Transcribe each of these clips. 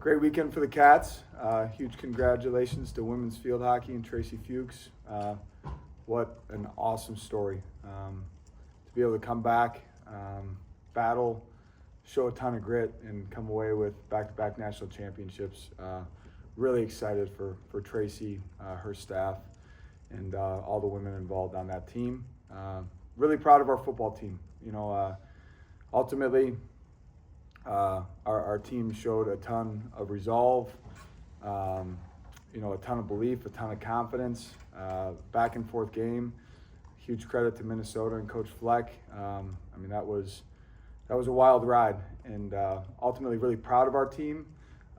Great weekend for the Cats. Huge congratulations to women's field hockey and Tracy Fuchs. What an awesome story. To be able to come back, battle, show a ton of grit, and come away with back-to-back national championships. Really excited for Tracy, her staff, and all the women involved on that team. Really proud of our football team. Ultimately, our team showed a ton of resolve, a ton of belief, a ton of confidence. Back and forth game. Huge credit to Minnesota and Coach Fleck. That was a wild ride, and ultimately really proud of our team,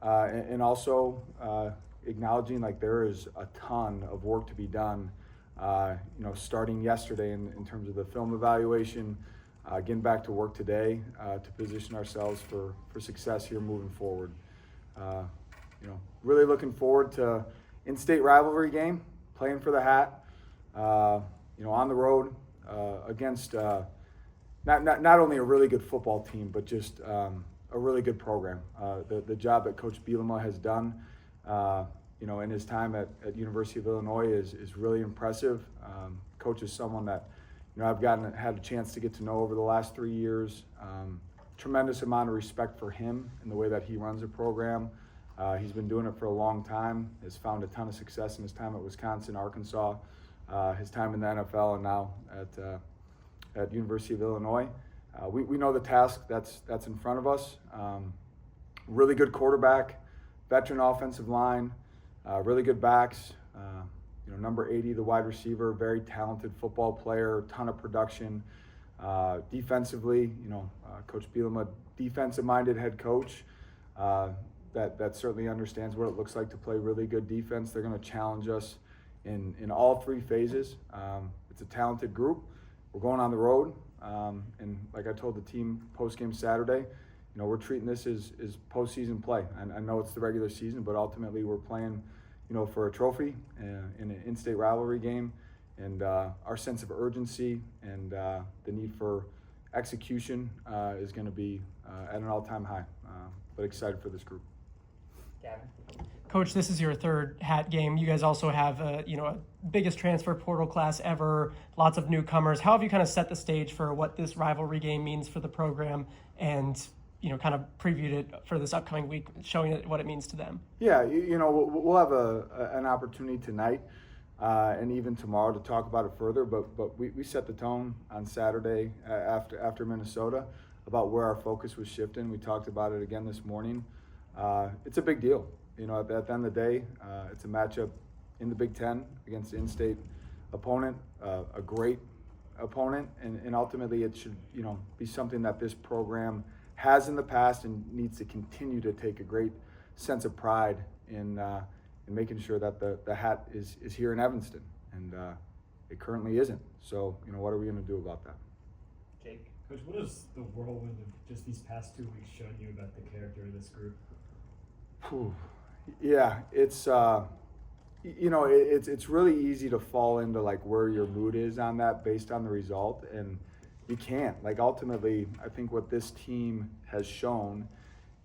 and also acknowledging like there is a ton of work to be done. Starting yesterday in terms of the film evaluation. Getting back to work today to position ourselves for success here moving forward. Really looking forward to in-state rivalry game, playing for the hat, on the road against not only a really good football team, but just a really good program. The job that Coach Bielema has done, in his time at University of Illinois is really impressive. Coach is someone that I've had a chance to get to know over the last 3 years. Tremendous amount of respect for him and the way that he runs a program. He's been doing it for a long time, has found a ton of success in his time at Wisconsin, Arkansas, his time in the NFL, and now at University of Illinois. We know the task that's in front of us. Really good quarterback, veteran offensive line, really good backs. Number 80, the wide receiver, very talented football player, ton of production. Defensively, Coach Bielema, defensive-minded head coach that certainly understands what it looks like to play really good defense. They're going to challenge us in all three phases. It's a talented group. We're going on the road, and like I told the team post-game Saturday, we're treating this as postseason play. I know it's the regular season, but ultimately we're playing for a trophy in an in-state rivalry game, and our sense of urgency and the need for execution is going to be at an all-time high. But excited for this group. Gavin? Coach, this is your third hat game. You guys also have a biggest transfer portal class ever, lots of newcomers. How have you kind of set the stage for what this rivalry game means for the program, and kind of previewed it for this upcoming week, showing it what it means to them? Yeah, we'll have an opportunity tonight and even tomorrow to talk about it further. But we set the tone on Saturday after Minnesota about where our focus was shifting. We talked about it again this morning. It's a big deal. At the end of the day, it's a matchup in the Big Ten against an in-state opponent, a great opponent, and ultimately it should be something that this program has in the past and needs to continue to take a great sense of pride in making sure that the hat is here in Evanston, and it currently isn't. So, what are we going to do about that? Jake? Coach, what has the whirlwind of just these past 2 weeks shown you about the character of this group? Yeah, it's it's really easy to fall into like where your mood is on that based on the result, and you can't. Like, ultimately, I think what this team has shown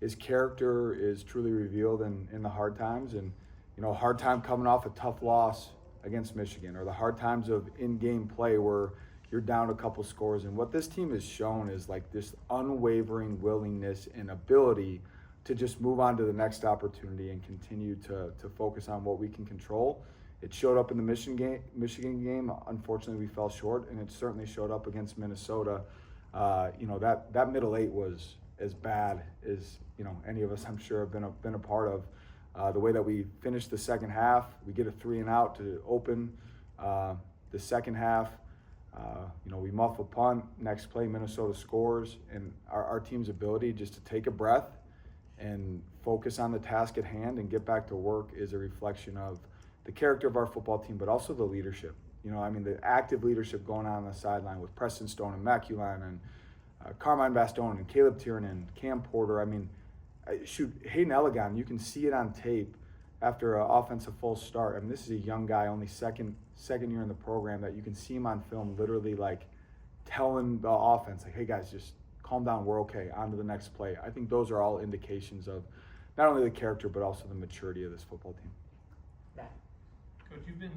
is character is truly revealed in the hard times, and hard time coming off a tough loss against Michigan, or the hard times of in-game play where you're down a couple scores. And what this team has shown is like this unwavering willingness and ability to just move on to the next opportunity and continue to focus on what we can control. It showed up in the Michigan game. Unfortunately, we fell short, and it certainly showed up against Minnesota. That middle eight was as bad as any of us, I'm sure, have been a part of. The way that we finished the second half, we get a 3-and-out to open the second half. We muff a punt. Next play, Minnesota scores, and our team's ability just to take a breath and focus on the task at hand and get back to work is a reflection of the character of our football team, but also the leadership. The active leadership going on the sideline with Preston Stone and Maculan and Carmine Bastone and Caleb Tiernan, Cam Porter. Hayden Elegant, you can see it on tape after an offensive full start. This is a young guy, only second year in the program, that you can see him on film literally like telling the offense, like, hey guys, just calm down, we're okay, on to the next play. I think those are all indications of not only the character but also the maturity of this football team. Matt. Coach, you've been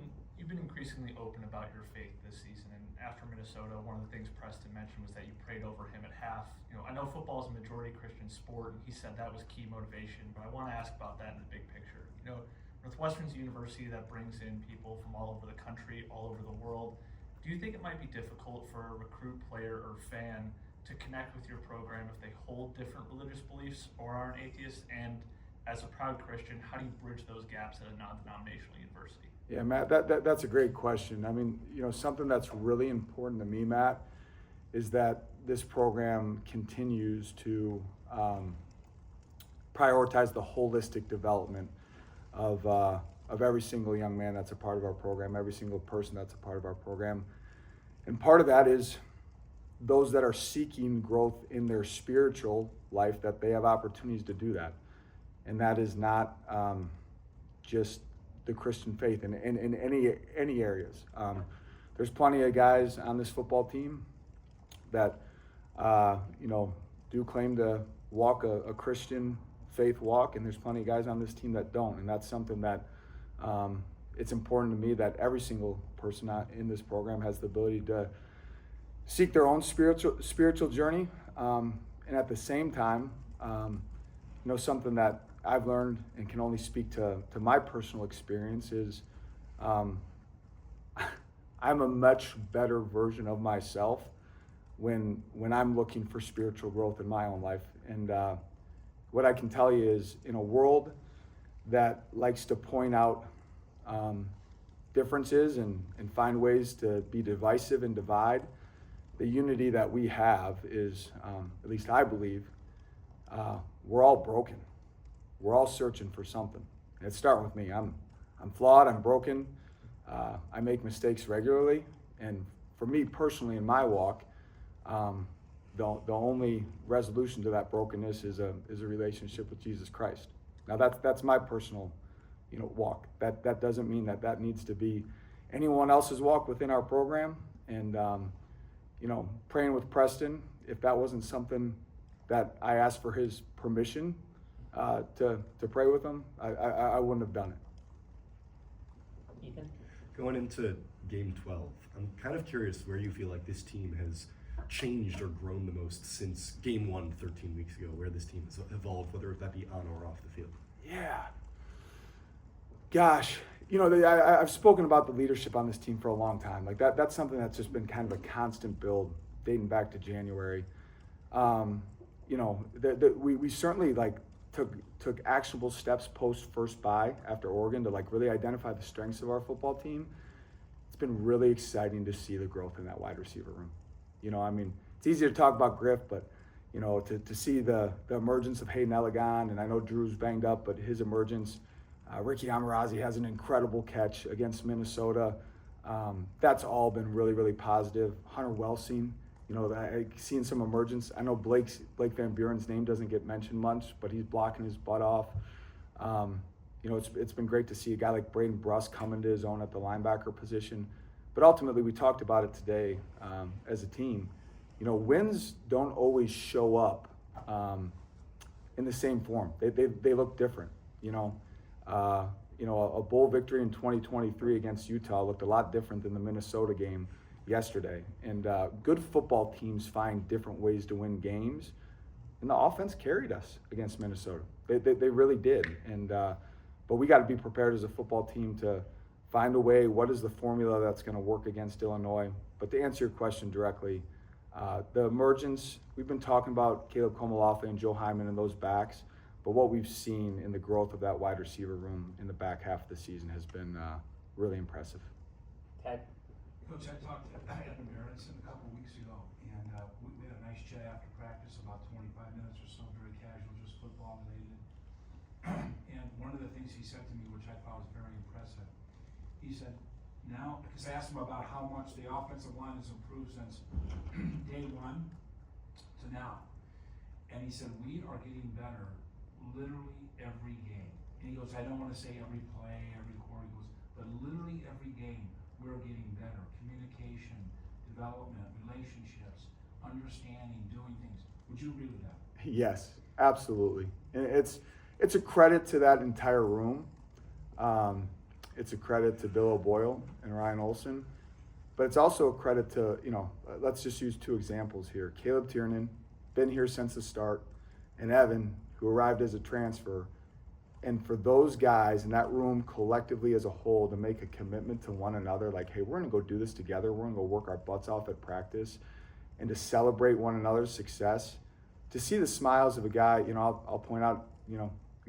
increasingly open about your faith this season, and after Minnesota, one of the things Preston mentioned was that you prayed over him at half. You know, I know football is a majority Christian sport, and he said that was key motivation, but I want to ask about that in the big picture. You know, Northwestern's a university that brings in people from all over the country, all over the world. Do you think it might be difficult for a recruit, player, or fan to connect with your program if they hold different religious beliefs or are an atheist? And as a proud Christian, how do you bridge those gaps at a non-denominational university? Yeah, Matt, that's a great question. I mean, you know, something that's really important to me, Matt, is that this program continues to prioritize the holistic development of every single young man that's a part of our program, every single person that's a part of our program. And part of that is those that are seeking growth in their spiritual life, that they have opportunities to do that. And that is not just the Christian faith in any areas. There's plenty of guys on this football team that you know, do claim to walk a Christian faith walk, and there's plenty of guys on this team that don't. And that's something that it's important to me that every single person in this program has the ability to seek their own spiritual journey, and at the same time, you know, something that I've learned and can only speak to my personal experience is I'm a much better version of myself when I'm looking for spiritual growth in my own life. And what I can tell you is, in a world that likes to point out differences and find ways to be divisive and divide, the unity that we have is, at least I believe, we're all broken. We're all searching for something. And it starts with me. I'm flawed, I'm broken, I make mistakes regularly, and for me personally in my walk, the only resolution to that brokenness is a relationship with Jesus Christ. Now that's my personal, you know, walk. That doesn't mean that needs to be anyone else's walk within our program. And you know, praying with Preston, if that wasn't something that I asked for his permission to pray with him, I wouldn't have done it. Ethan. Going into game 12, I'm kind of curious where you feel like this team has changed or grown the most since game 1 13 weeks ago, where this team has evolved, whether that be on or off the field. Yeah. Gosh, you know, I've spoken about the leadership on this team for a long time. Like that's something that's just been kind of a constant build dating back to January. You know, we certainly like took actionable steps post first bye after Oregon to like really identify the strengths of our football team. It's been really exciting to see the growth in that wide receiver room. You know, I mean, it's easy to talk about Griff, but you know, to see the emergence of Hayden Elegant, and I know Drew's banged up, but his emergence. Ricky Amarazi has an incredible catch against Minnesota. That's all been really, really positive. Hunter Welsing, you know, I've seen some emergence. I know Blake Van Buren's name doesn't get mentioned much, but he's blocking his butt off. You know, it's been great to see a guy like Braden Bruss come into his own at the linebacker position. But ultimately, we talked about it today as a team. You know, wins don't always show up in the same form. They look different, you know. You know, a bowl victory in 2023 against Utah looked a lot different than the Minnesota game yesterday. And good football teams find different ways to win games. And the offense carried us against Minnesota. They really did. And but we got to be prepared as a football team to find a way. What is the formula that's going to work against Illinois? But to answer your question directly, the emergence, we've been talking about Caleb Komalafe and Joe Hyman and those backs. But what we've seen in the growth of that wide receiver room in the back half of the season has been really impressive. Ted. Coach, I talked to Evan Berenson a couple weeks ago, and we had a nice chat after practice, about 25 minutes or so, very casual, just football related. And one of the things he said to me, which I thought was very impressive, he said, now, because I asked him about how much the offensive line has improved since day one to now. And he said, we are getting better literally every game. And he goes, I don't want to say every play, every quarter. He goes, but literally every game, we're getting better. Communication, development, relationships, understanding, doing things. Would you agree with that? Yes, absolutely. And it's a credit to that entire room. It's a credit to Bill O'Boyle and Ryan Olson, but it's also a credit to, let's just use two examples here. Caleb Tiernan, been here since the start, and Evan, who arrived as a transfer. And for those guys in that room collectively as a whole to make a commitment to one another, like, hey, we're gonna go do this together, we're gonna go work our butts off at practice, and to celebrate one another's success, to see the smiles of a guy, I'll point out,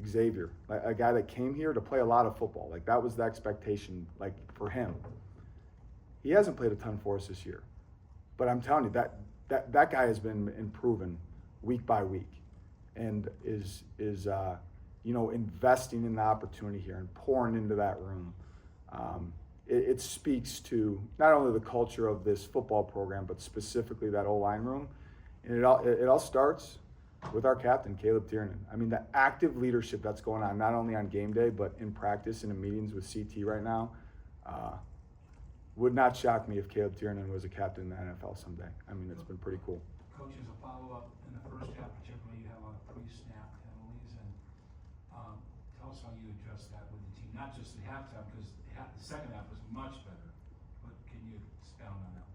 Xavier, a guy that came here to play a lot of football. Like, that was the expectation, like, for him. He hasn't played a ton for us this year, but I'm telling you, that guy has been improving week by week, and is investing in the opportunity here and pouring into that room. It speaks to not only the culture of this football program, but specifically that O-line room. And it all starts with our captain, Caleb Tiernan. I mean, the active leadership that's going on, not only on game day, but in practice and in meetings with CT right now, would not shock me if Caleb Tiernan was a captain in the NFL someday. I mean, it's been pretty cool. Coach, as a follow-up, in the first half particularly, you have a lot of pre-snap penalties, and tell us how you address that with the team. Not just the halftime, because the second half was much better, but can you expound on that?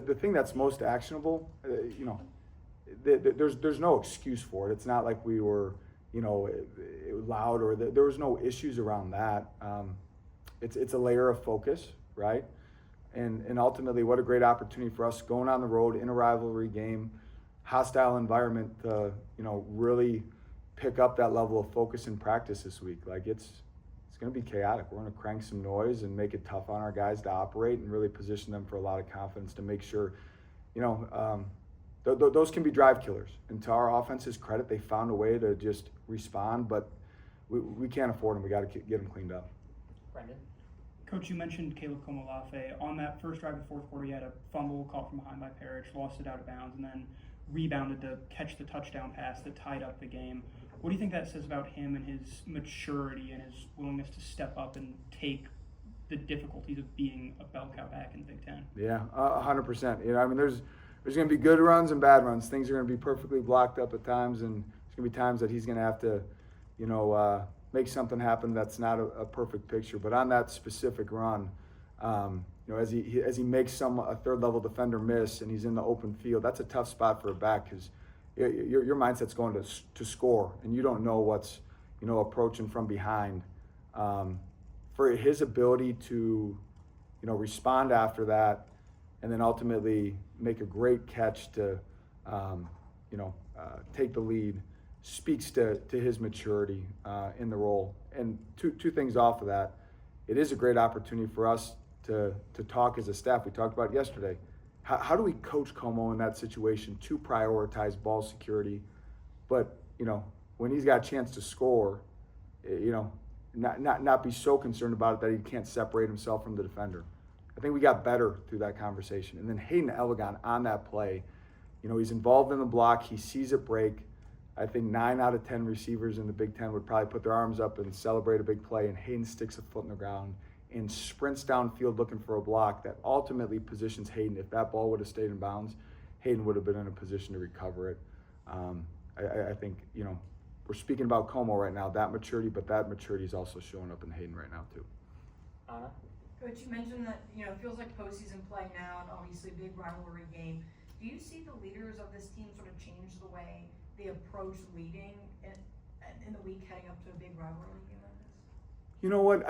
The thing that's most actionable, there's no excuse for it. It's not like we were, loud, or there was no issues around that. It's a layer of focus, right? And ultimately, what a great opportunity for us going on the road in a rivalry game, hostile environment to, really pick up that level of focus in practice this week. Like, it's going to be chaotic. We're going to crank some noise and make it tough on our guys to operate and really position them for a lot of confidence to make sure, those can be drive killers. And to our offense's credit, they found a way to just respond, but we can't afford them. We got to get them cleaned up. Brendan? Coach, you mentioned Caleb Komolafe. On that first drive of the fourth quarter, he had a fumble caught from behind by Parrish, lost it out of bounds, and then rebounded to catch the touchdown pass that tied up the game. What do you think that says about him and his maturity and his willingness to step up and take the difficulties of being a bell cow back in the Big Ten? Yeah, 100%. There's going to be good runs and bad runs. Things are going to be perfectly blocked up at times, and there's going to be times that he's going to have to, make something happen that's not a perfect picture. But on that specific run, as he makes a third level defender miss and he's in the open field, that's a tough spot for a back, because your mindset's going to score, and you don't know what's approaching from behind. For his ability to respond after that, and then ultimately make a great catch to take the lead, speaks to his maturity in the role. And two things off of that. It is a great opportunity for us to talk as a staff. We talked about it yesterday. How do we coach Como in that situation to prioritize ball security, but when he's got a chance to score, not be so concerned about it that he can't separate himself from the defender. I think we got better through that conversation. And then Hayden Elegon on that play, he's involved in the block. He sees it break. I think 9 out of 10 receivers in the Big Ten would probably put their arms up and celebrate a big play, and Hayden sticks a foot in the ground and sprints downfield looking for a block that ultimately positions Hayden. If that ball would have stayed in bounds, Hayden would have been in a position to recover it. I think, we're speaking about Como right now, that maturity, but that maturity is also showing up in Hayden right now too. Anna? Coach, you mentioned that, it feels like postseason play now, and obviously big rivalry game. Do you see the leaders of this team sort of change the way they approach leading in the week heading up to a big rivalry game like this? You know what?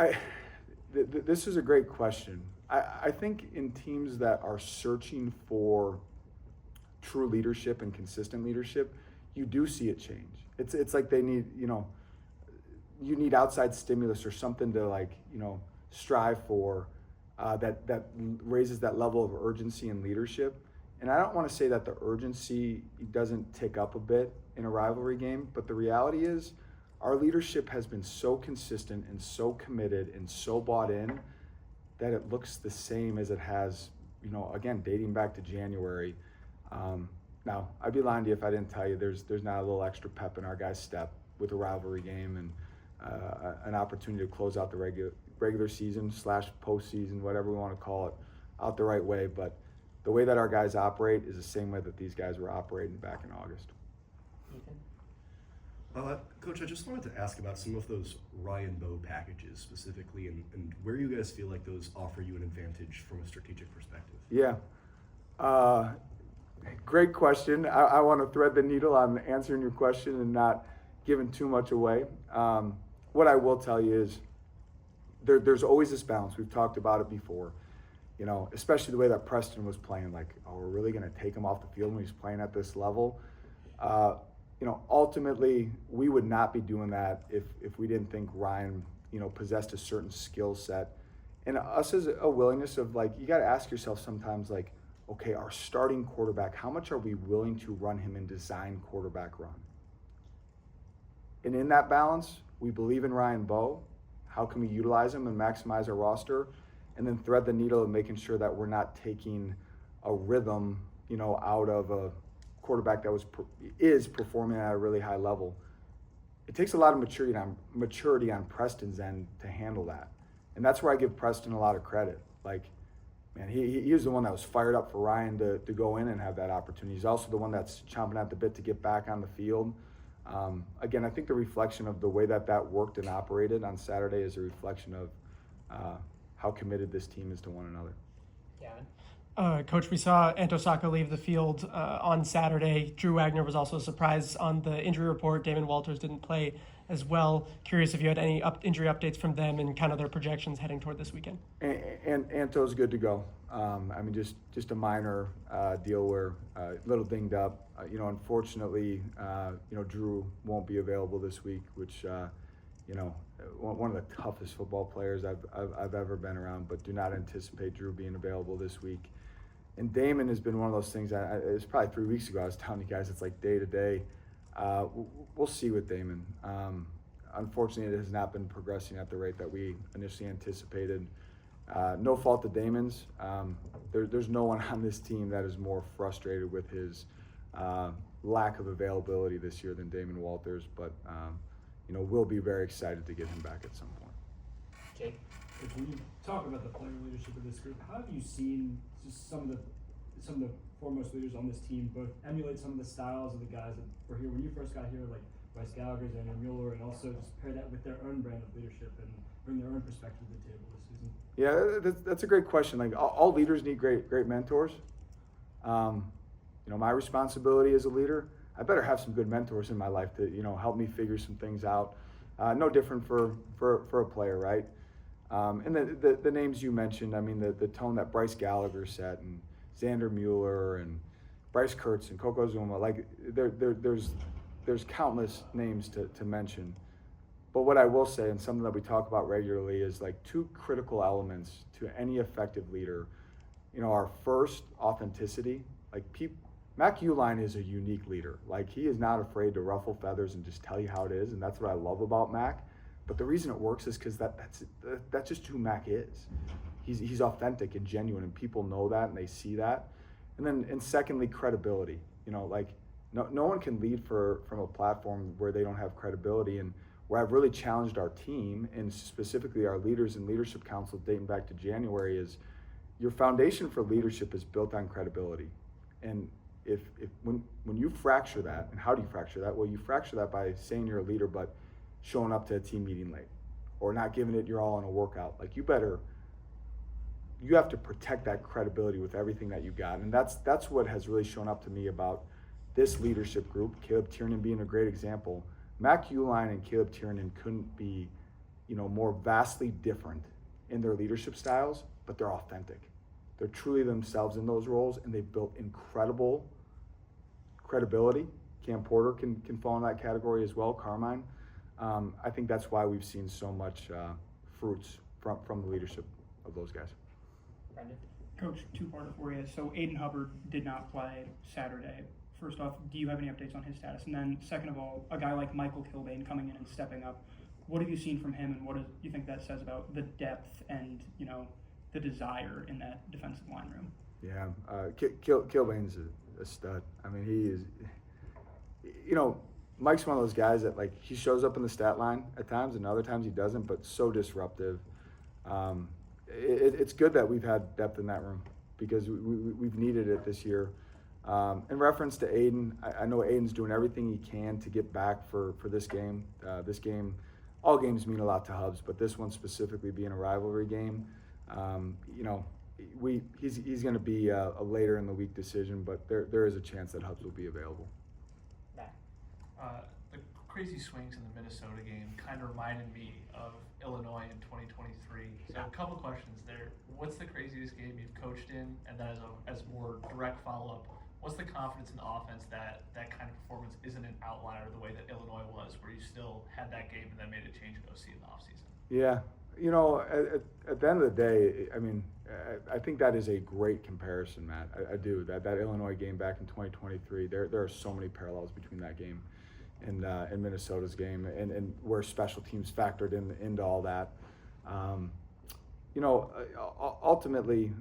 This is a great question. I think in teams that are searching for true leadership and consistent leadership, you do see it change. It's like they need, you need outside stimulus or something to strive for that raises that level of urgency and leadership. And I don't want to say that the urgency doesn't tick up a bit in a rivalry game, but the reality is our leadership has been so consistent and so committed and so bought in that it looks the same as it has, again, dating back to January. Now, I'd be lying to you if I didn't tell you there's not a little extra pep in our guys' step with a rivalry game and an opportunity to close out the regular season / postseason, whatever we want to call it, out the right way. But the way that our guys operate is the same way that these guys were operating back in August. Ethan? Well, Coach, I just wanted to ask about some of those Ryan Bowe packages specifically, and where you guys feel like those offer you an advantage from a strategic perspective. Yeah. Great question. I want to thread the needle on answering your question and not giving too much away. What I will tell you is there's always this balance. We've talked about it before, you know, especially the way that Preston was playing, like, oh, we're really going to take him off the field when he's playing at this level. You know, ultimately, we would not be doing that if we didn't think Ryan, you know, possessed a certain skill set. And us as a willingness of, like, you got to ask yourself sometimes, like, okay, our starting quarterback, how much are we willing to run him in design quarterback run? And in that balance, we believe in Ryan Bowe. How can we utilize him and maximize our roster? And then thread the needle of making sure that we're not taking a rhythm, you know, out of a quarterback that is performing at a really high level. It takes a lot of maturity on Preston's end to handle that. And that's where I give Preston a lot of credit. Like, man, he was the one that was fired up for Ryan to go in and have that opportunity. He's also the one that's chomping at the bit to get back on the field. Again, I think the reflection of the way that worked and operated on Saturday is a reflection of how committed this team is to one another. Gavin? Coach, we saw Anto Saka leave the field on Saturday. Drew Wagner was also a surprise on the injury report. Damon Walters didn't play as well. Curious if you had any injury updates from them and kind of their projections heading toward this weekend. And Anto's good to go. I mean, just a minor deal where a little dinged up. You know, unfortunately, you know, Drew won't be available this week, which, you know, one of the toughest football players I've ever been around, but do not anticipate Drew being available this week. And Damon has been one of those things, it was probably 3 weeks ago, I was telling you guys, it's like day to day. We'll see with Damon. Unfortunately, it has not been progressing at the rate that we initially anticipated. No fault of Damon's. There's no one on this team that is more frustrated with his lack of availability this year than Damon Walters, but you know, we'll be very excited to get him back at some point. Jake? When you talk about the player leadership of this group, how have you seen just some of the foremost leaders on this team both emulate some of the styles of the guys that were here when you first got here, like Bryce Gallagher, Xander Mueller, and also just pair that with their own brand of leadership and bring their own perspective to the table this season? Yeah, that's a great question. Like, all leaders need great mentors. You know, my responsibility as a leader, I better have some good mentors in my life to, you know, help me figure some things out. No different for a player, right? And the names you mentioned, I mean, the tone that Bryce Gallagher set, and Xander Mueller, and Bryce Kurtz, and Coco Zuma, like, there's countless names to mention. But what I will say, and something that we talk about regularly, is like two critical elements to any effective leader. You know, our first, authenticity. Like, Mac Uline is a unique leader. Like, he is not afraid to ruffle feathers and just tell you how it is, and that's what I love about Mac. But the reason it works is because that's just who Mac is. He's authentic and genuine, and people know that and they see that. And secondly, credibility. You know, like, no one can lead from a platform where they don't have credibility. And where I've really challenged our team, and specifically our leaders and leadership council dating back to January, is your foundation for leadership is built on credibility. And when you fracture that, and how do you fracture that? Well, you fracture that by saying you're a leader, but showing up to a team meeting late, or not giving it your all in a workout. Like, you have to protect that credibility with everything that you got. And that's what has really shown up to me about this leadership group, Caleb Tiernan being a great example. Mac Uline and Caleb Tiernan couldn't be, you know, more vastly different in their leadership styles, but they're authentic. They're truly themselves in those roles, and they've built incredible credibility. Cam Porter can fall in that category as well, Carmine. I think that's why we've seen so much fruits from the leadership of those guys. Brendan? Coach, two-parter for you. So Aiden Hubbard did not play Saturday. First off, do you have any updates on his status? And then second of all, a guy like Michael Kilbane coming in and stepping up, what have you seen from him, and what do you think that says about the depth and, you know, the desire in that defensive line room? Yeah, Kilbane's a stud. I mean, he is, you know, Mike's one of those guys that, like, he shows up in the stat line at times, and other times he doesn't, but so disruptive. It's good that we've had depth in that room, because we've needed it this year. In reference to Aiden, I know Aiden's doing everything he can to get back for this game. This game, all games mean a lot to Hubs, but this one specifically being a rivalry game, you know, he's going to be a later in the week decision, but there is a chance that Hubs will be available. Matt. The crazy swings in the Minnesota game kind of reminded me of Illinois in 2023. So a couple questions there. What's the craziest game you've coached in? And then as more direct follow-up, what's the confidence in the offense that that kind of performance isn't an outlier the way that Illinois was, where you still had that game and then made a change at OC in the offseason? Yeah, you know, at the end of the day, I mean, I think that is a great comparison, Matt. I do. That Illinois game back in 2023, there are so many parallels between that game and Minnesota's game, and where special teams factored into all that. You know, ultimately,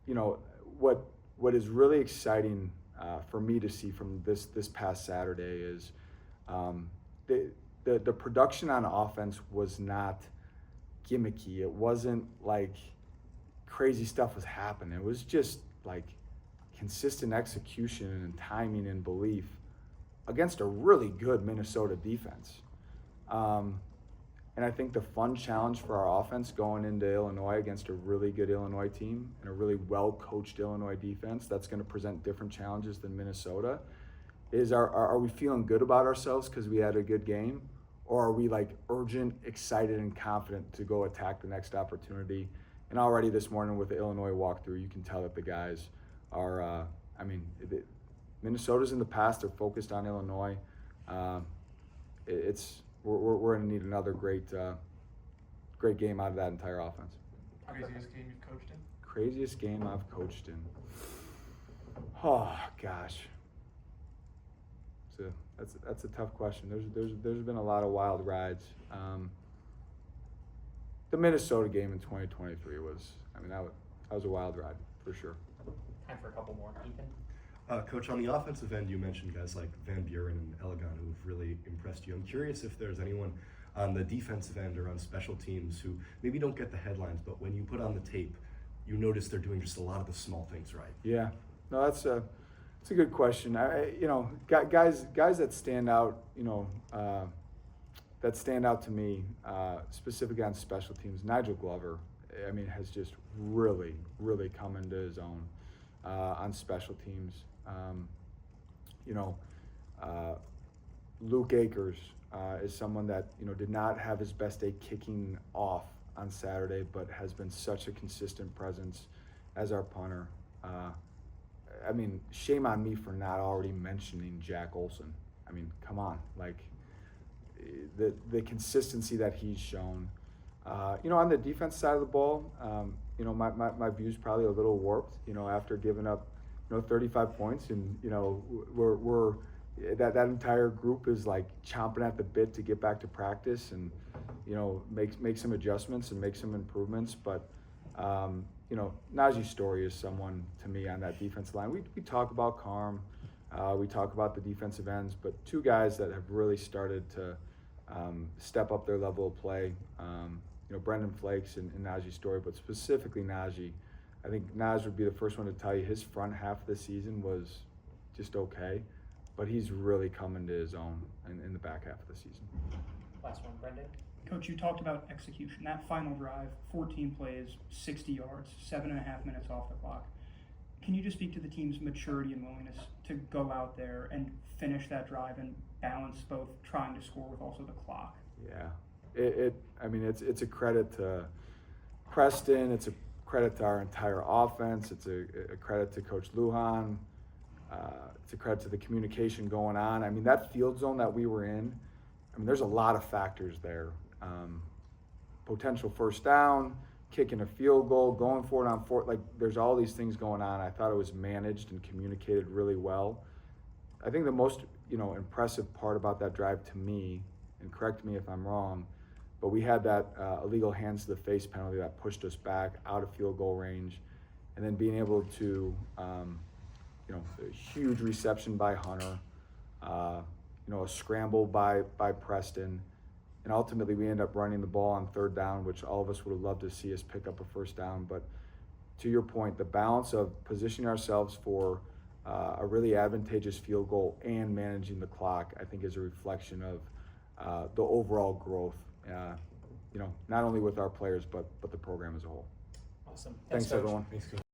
you know, what is really exciting for me to see from this past Saturday is the production on offense was not gimmicky. It wasn't like crazy stuff was happening. It was just like consistent execution and timing and belief against a really good Minnesota defense. And I think the fun challenge for our offense going into Illinois against a really good Illinois team and a really well-coached Illinois defense that's going to present different challenges than Minnesota is are we feeling good about ourselves because we had a good game? Or are we like urgent, excited, and confident to go attack the next opportunity? And already this morning with the Illinois walkthrough, you can tell that the guys are, Minnesota's in the past, they're focused on Illinois. We're going to need another great game out of that entire offense. Craziest game you've coached in? Craziest game I've coached in. Oh gosh, that's a tough question. There's been a lot of wild rides. The Minnesota game in 2023 was, that was a wild ride for sure. Time for a couple more. Ethan. Coach, on the offensive end, you mentioned guys like Van Buren and Elegant who have really impressed you. I'm curious if there's anyone on the defensive end or on special teams who maybe don't get the headlines, but when you put on the tape, you notice they're doing just a lot of the small things right. Yeah, no, that's a good question. Guys that stand out, that stand out to me, specifically on special teams. Nigel Glover, has just really, really come into his own on special teams. Luke Akers is someone that did not have his best day kicking off on Saturday, but has been such a consistent presence as our punter. Shame on me for not already mentioning Jack Olson. Come on, like the consistency that he's shown. On the defense side of the ball, my view's probably a little warped. After giving up, 35 points, and we're that entire group is like chomping at the bit to get back to practice and make some adjustments and make some improvements. But Najee Story is someone to me on that defensive line. We talk about Carm, we talk about the defensive ends, but two guys that have really started to step up their level of play. Brendan Flakes and Najee Story, but specifically Najee. I think Naj would be the first one to tell you his front half of the season was just okay, but he's really coming to his own in the back half of the season. Last one, Brendan. Coach, you talked about execution. That final drive, 14 plays, 60 yards, 7.5 minutes off the clock. Can you just speak to the team's maturity and willingness to go out there and finish that drive and balance both trying to score with also the clock? Yeah, it's a credit to Preston. It's a credit to our entire offense. It's a credit to Coach Lujan. It's a credit to the communication going on. That field zone that we were in, there's a lot of factors there. Potential first down, kicking a field goal, going for it on fourth. Like, there's all these things going on. I thought it was managed and communicated really well. I think the most, impressive part about that drive to me, and correct me if I'm wrong, but we had that illegal hands to the face penalty that pushed us back out of field goal range, and then being able to, a huge reception by Hunter, a scramble by Preston, and ultimately we end up running the ball on third down, which all of us would have loved to see us pick up a first down. But to your point, the balance of positioning ourselves for a really advantageous field goal and managing the clock, I think, is a reflection of the overall growth, not only with our players, but the program as a whole. Awesome. Thanks Coach. everyone. Thanks, Coach.